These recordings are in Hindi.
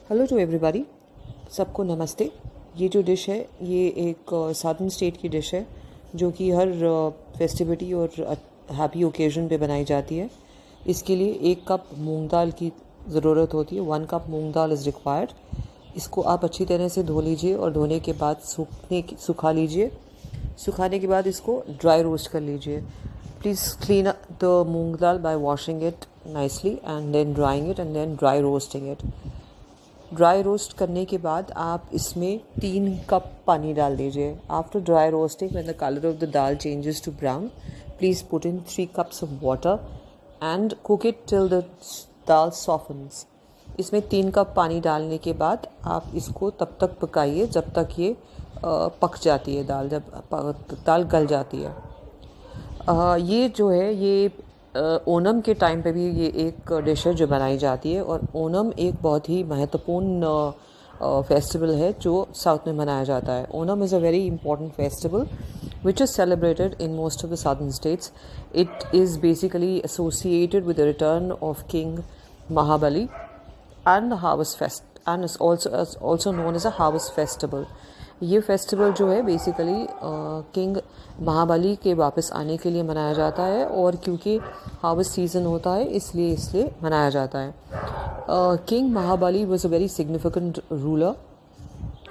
हेलो टू एवरीबॉडी, सबको नमस्ते। ये जो डिश है ये एक साउथर्न स्टेट की डिश है जो कि हर फेस्टिविटी और हैप्पी ओकेजन पे बनाई जाती है। इसके लिए 1 कप मूंग दाल की ज़रूरत होती है। 1 cup moong dal is required. इसको आप अच्छी तरह से धो लीजिए और धोने के बाद सुखा लीजिए। सुखाने के बाद इसको ड्राई रोस्ट कर लीजिए। Please clean the moong dal by washing it nicely and then drying it and then dry roasting it. Dry roast करने के बाद आप इसमें 3 कप पानी डाल दीजिए। After dry roasting when the colour of the dal changes to brown, please put in 3 cups of water and cook it till the dal softens. इसमें 3 कप पानी डालने के बाद आप इसको तब तक पकाइए जब तक ये पक जाती है दाल, जब दाल गल जाती है। ये जो है ये ओणम के टाइम पे भी ये एक डिश है जो बनाई जाती है। और ओणम एक बहुत ही महत्वपूर्ण फेस्टिवल है जो साउथ में मनाया जाता है। Onam is a very important festival which is celebrated in most of the southern states. It is basically associated with the return of King Mahabali and the harvest fest, and is also known as a harvest festival. ये फेस्टिवल जो है बेसिकली किंग महाबली के वापस आने के लिए मनाया जाता है, और क्योंकि हार्वेस्ट सीजन होता है इसलिए मनाया जाता है। King Mahabali was a very significant ruler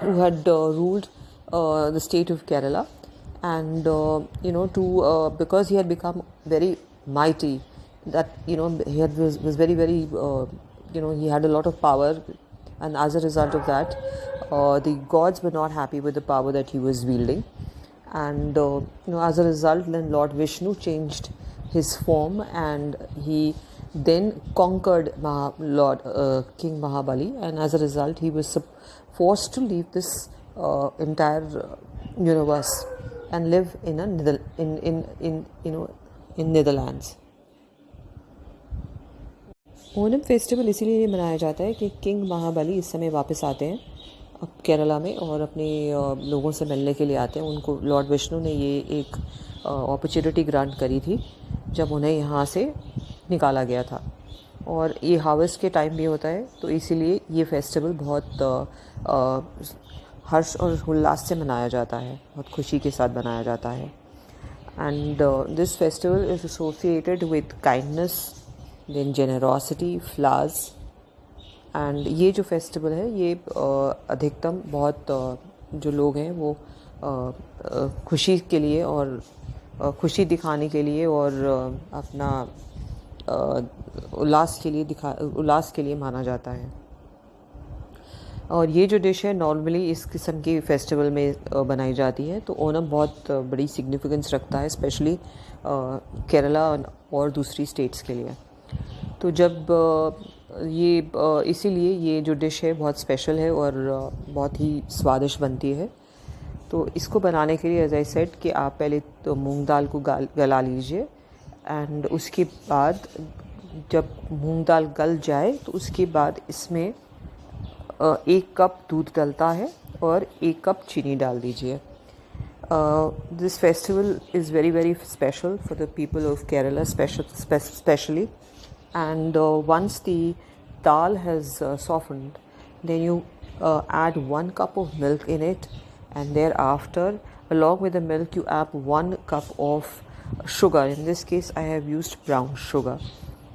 who had ruled the state of Kerala, and because he had become very mighty, that was very very he had a lot of power, and as a result of that, the gods were not happy with the power that he was wielding, and as a result, then Lord Vishnu changed his form, and he then conquered King Mahabali, and as a result he was forced to leave this entire universe and live in Netherlands. Onam festival इसीलिए मनाया जाता है कि किंग महाबली इस समय वापस आते हैं अब केरला में, और अपने लोगों से मिलने के लिए आते हैं। उनको लॉर्ड विष्णु ने ये एक अपॉर्चुनिटी ग्रांट करी थी जब उन्हें यहाँ से निकाला गया था, और ये हार्वेस्ट के टाइम भी होता है, तो इसीलिए ये फेस्टिवल बहुत हर्ष और उल्लास से मनाया जाता है, बहुत खुशी के साथ मनाया जाता है। And this festival is associated with kindness, then generosity, flowers. And ये जो फेस्टिवल है ये अधिकतम बहुत जो लोग हैं वो खुशी के लिए और खुशी दिखाने के लिए और अपना उल्लास के लिए माना जाता है। और ये जो डिश है नॉर्मली इस किस्म के फेस्टिवल में बनाई जाती है। तो ओणम बहुत बड़ी सिग्निफिकेंस रखता है, स्पेशली केरला और दूसरी स्टेट्स के लिए। तो जब इसीलिए ये जो डिश है बहुत स्पेशल है और बहुत ही स्वादिष्ट बनती है। तो इसको बनाने के लिए एज आई सेड कि आप पहले तो मूंग दाल को गला लीजिए, एंड उसके बाद जब मूंग दाल गल जाए तो उसके बाद इसमें 1 कप दूध डलता है और 1 कप चीनी डाल दीजिए। This festival is very very special for the people of Kerala specially, and once the dal has softened, then you add 1 cup of milk in it, and thereafter along with the milk you add 1 cup of sugar. In this case I have used brown sugar,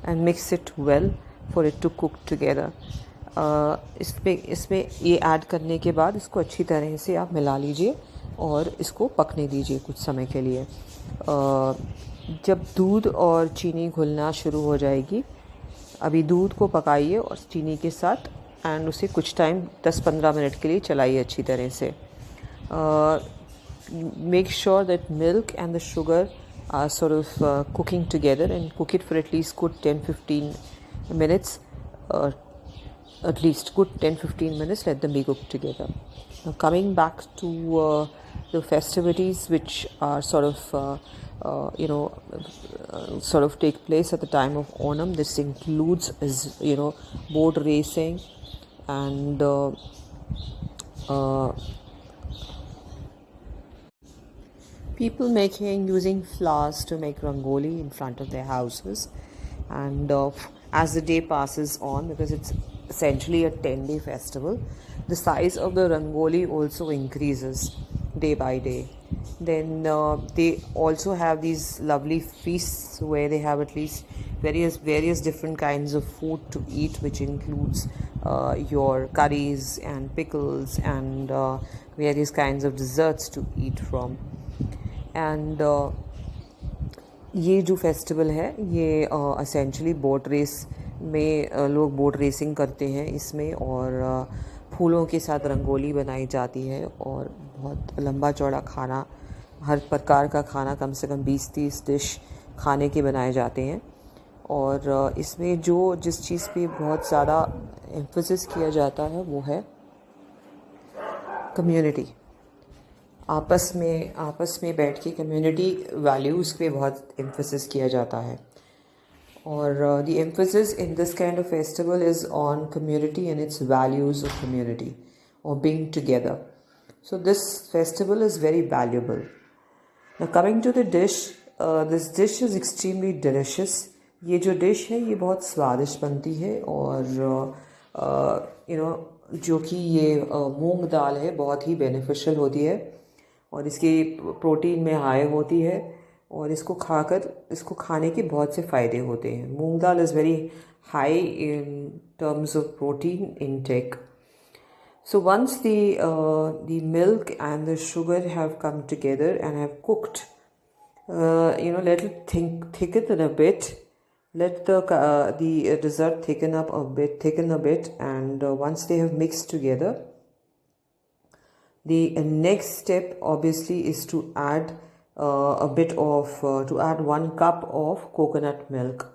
and mix it well for it to cook together. इसमें ये ऐड करने के बाद इसको अच्छी तरह से आप मिला लीजिए और इसको पकने दीजिए कुछ समय के लिए। जब दूध और चीनी घुलना शुरू हो जाएगी, अभी दूध को पकाइए और चीनी के साथ, एंड उसे कुछ टाइम 10-15 मिनट के लिए चलाइए अच्छी तरह से। Make sure that milk and the sugar are sort of cooking together, and cook it for at least good 10-15 minutes. At least good 10-15 minutes, let them be cooked together. Now coming back to the festivities which are sort of take place at the time of Onam. This includes boat racing and people using flowers to make rangoli in front of their houses, and as the day passes on, because it's essentially a 10-day festival. The size of the rangoli also increases day by day. Then they also have these lovely feasts where they have at least various different kinds of food to eat, which includes your curries and pickles and various kinds of desserts to eat from. And ये जो फेस्टिवल है ये असेंचुअली बोट रेस में लोग बोट रेसिंग करते हैं इसमें, और फूलों के साथ रंगोली बनाई जाती है, और बहुत लंबा चौड़ा खाना, हर प्रकार का खाना, कम से कम 20-30 डिश खाने के बनाए जाते हैं. और इसमें जो जिस चीज़ पे बहुत ज़्यादा एम्फोसिस किया जाता है वो है कम्युनिटी. आपस में बैठ के कम्युनिटी वैल्यूज़ पे बहुत एम्फोसिस किया जाता है. और the emphasis in this kind of festival is on community and its values of community और being together. So this festival is very valuable. Now coming to the dish, this dish is extremely delicious. ये जो डिश है ये बहुत स्वादिष्ट बनती है, और जो कि ये मूंग दाल है बहुत ही बेनिफिशियल होती है, और इसकी प्रोटीन में हाई होती है, और इसको खाने के बहुत से फ़ायदे होते हैं. Moong dal is very high in terms of protein intake. So once the milk and the sugar have come together and have cooked, let it thicken a bit. Let the dessert thicken a bit, and once they have mixed together, the next step obviously is to add to add 1 cup of coconut milk.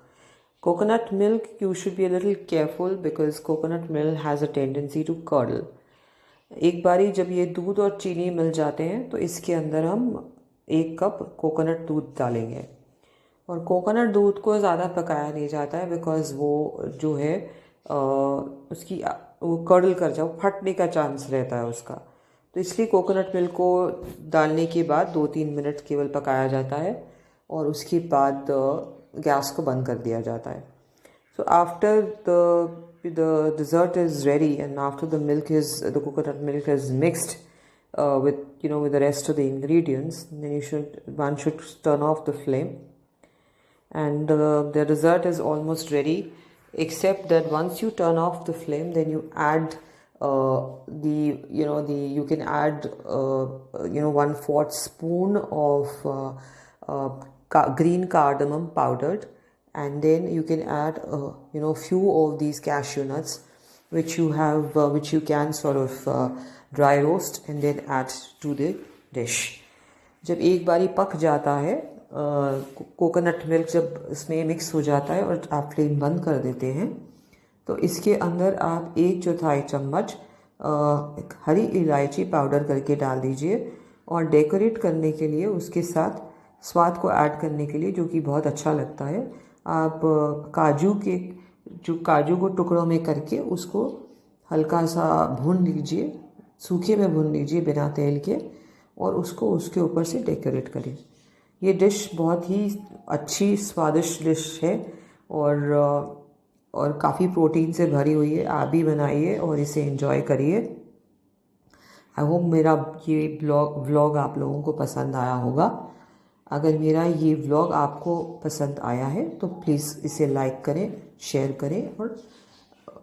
Coconut milk, you should be a little careful because coconut milk has a tendency to curdle. एक बारी जब ये दूध और चीनी मिल जाते हैं तो इसके अंदर हम 1 कप कोकोनट दूध डालेंगे. और कोकोनट दूध को ज़्यादा पकाया नहीं जाता है बिकॉज़ वो जो है वो कर्डल कर जाए, फटने का चांस रहता है उसका. तो इसलिए कोकोनट मिल्क को डालने के बाद 2-3 मिनट केवल पकाया जाता है, और उसके बाद गैस को बंद कर दिया जाता है. So after the dessert is ready, and after the coconut milk is mixed with the rest of the ingredients, then one should turn off the flame, and the dessert is almost ready, except that once you turn off the flame, then you add you can add 1/4 spoon of green cardamom powdered, and then you can add few of these cashew nuts which you can sort of dry roast and then add to the dish. जब एक बारी पक जाता है, कोकोनट मिल्क जब इसमें मिक्स हो जाता है और आप फ्लेम बंद कर देते हैं, तो इसके अंदर आप 1/4 चम्मच हरी इलायची पाउडर करके डाल दीजिए, और डेकोरेट करने के लिए उसके साथ स्वाद को ऐड करने के लिए, जो कि बहुत अच्छा लगता है, आप काजू को टुकड़ों में करके उसको हल्का सा भून लीजिए, सूखे में भून लीजिए बिना तेल के, और उसको उसके ऊपर से डेकोरेट करें. ये डिश बहुत ही अच्छी स्वादिष्ट डिश है, और काफ़ी प्रोटीन से भरी हुई है. आप भी बनाइए और इसे एंजॉय करिए. आई होप मेरा ये व्लॉग आप लोगों को पसंद आया होगा. अगर मेरा ये व्लॉग आपको पसंद आया है तो प्लीज़ इसे लाइक करें, शेयर करें, और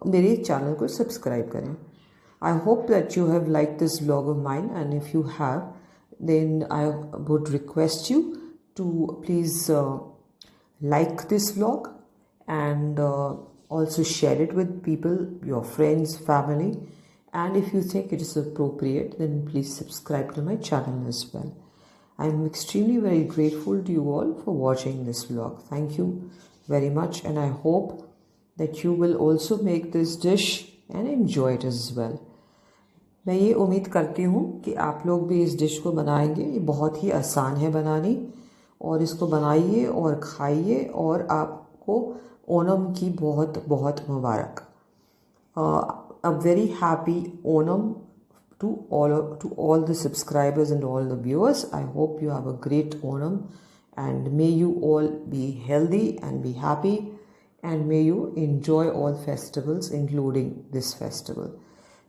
मेरे चैनल को सब्सक्राइब करें. I hope that you have like this vlog of mine, and if you have, then I would request you to please like this vlog, and also share it with people, your friends, family, and if you think it is appropriate, then please subscribe to my channel as well. I am extremely very grateful to you all for watching this vlog. Thank you very much, and I hope that you will also make this dish and enjoy it as well. मैं ये उम्मीद करती हूँ कि आप लोग भी इस डिश को बनाएंगे. ये बहुत ही आसान है बनानी, और इसको बनाइए और खाइए, और आपको ओणम की बहुत बहुत मुबारक. A very happy Onam to all the subscribers and all the viewers. I hope you have a great Onam, and may you all be healthy and be happy, and may you enjoy all festivals, including this festival.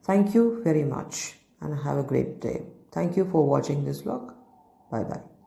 Thank you very much and have a great day. Thank you for watching this vlog. Bye bye.